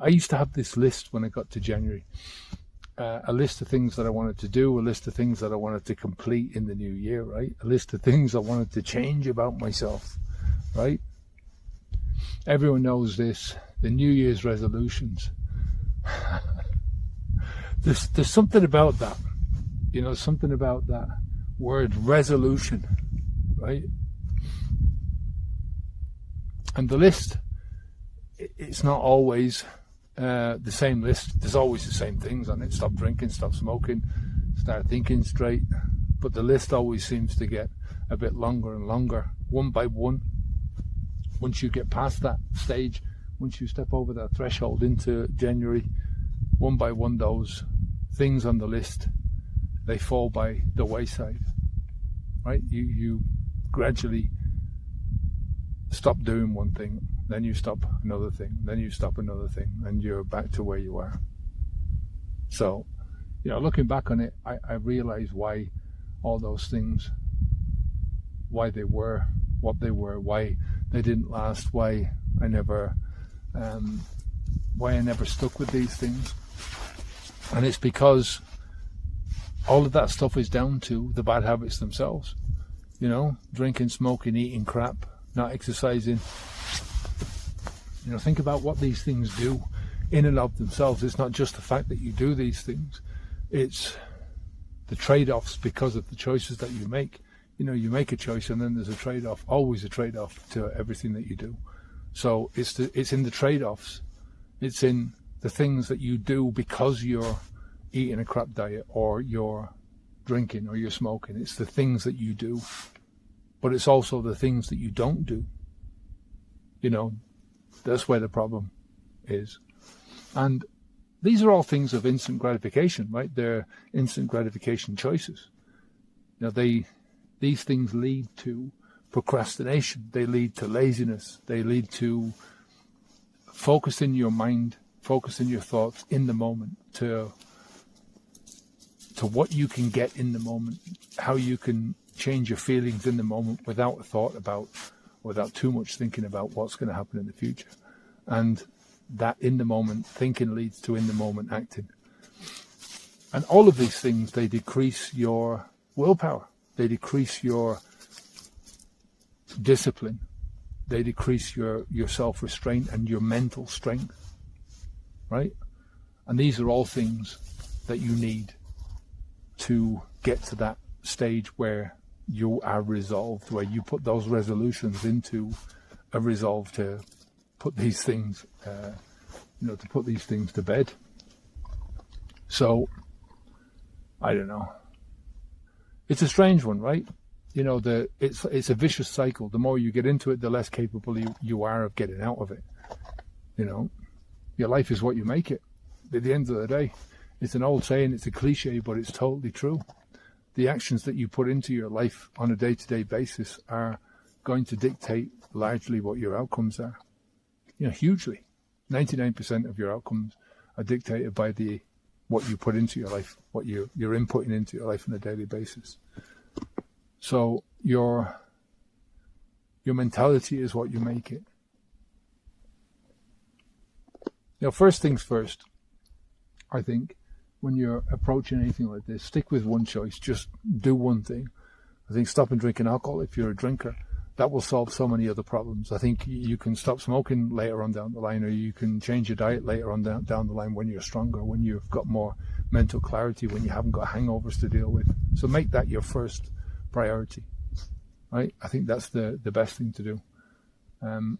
I used to have this list when I got to January, a list of things that I wanted to do, a list of things that I wanted to complete in the new year, right? A list of things I wanted to change about myself, right? Everyone knows this, the New Year's resolutions. There's something about that, something about that word resolution, right? And the list, it's not always the same list. There's always the same things on it. Stop drinking, stop smoking, start thinking straight. But the list always seems to get a bit longer and longer, one by one. Once you get past that stage, once you step over that threshold into January, one by one, those things on the list, they fall by the wayside, right? You gradually stop doing one thing, then you stop another thing, then you stop another thing, and you're back to where you are. So, looking back on it, I realize why all those things, why they were what they were, why they didn't last, why I never stuck with these things. And it's because all of that stuff is down to the bad habits themselves. Drinking, smoking, eating crap, not exercising. Think about what these things do in and of themselves. It's not just the fact that you do these things. It's the trade-offs because of the choices that you make. You make a choice and then there's a trade-off, always a trade-off to everything that you do. So it's in the trade-offs. It's in the things that you do because you're eating a crap diet or you're drinking or you're smoking. It's the things that you do, but it's also the things that you don't do. That's where the problem is. And these are all things of instant gratification, right? They're instant gratification choices. These things lead to procrastination. They lead to laziness. They lead to focusing your mind, focusing your thoughts in the moment to what you can get in the moment, how you can change your feelings in the moment without a thought about, without too much thinking about what's going to happen in the future. And that in the moment thinking leads to in the moment acting. And all of these things, they decrease your willpower. They decrease your discipline. They decrease your self-restraint and your mental strength, right? And these are all things that you need to get to that stage where you are resolved, where you put those resolutions into a resolve to put these things, to put these things to bed. So, I don't know. It's a strange one, right? It's a vicious cycle. The more you get into it, the less capable you are of getting out of it. Your life is what you make it. At the end of the day, it's an old saying, it's a cliche, but it's totally true. The actions that you put into your life on a day-to-day basis are going to dictate largely what your outcomes are. Hugely. 99% of your outcomes are dictated by what you put into your life, what you're inputting into your life on a daily basis. So your mentality is what you make it. First things first, I think, when you're approaching anything like this, stick with one choice. Just do one thing. I think stopping drinking alcohol, if you're a drinker, that will solve so many other problems. I think you can stop smoking later on down the line, or you can change your diet later on down the line when you're stronger, when you've got more mental clarity, when you haven't got hangovers to deal with. So make that your first priority, right? I think that's the best thing to do.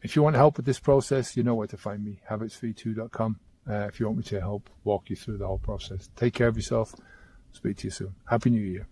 If you want help with this process, you know where to find me, habitsv2.com. If you want me to help walk you through the whole process. Take care of yourself. Speak to you soon. Happy New Year.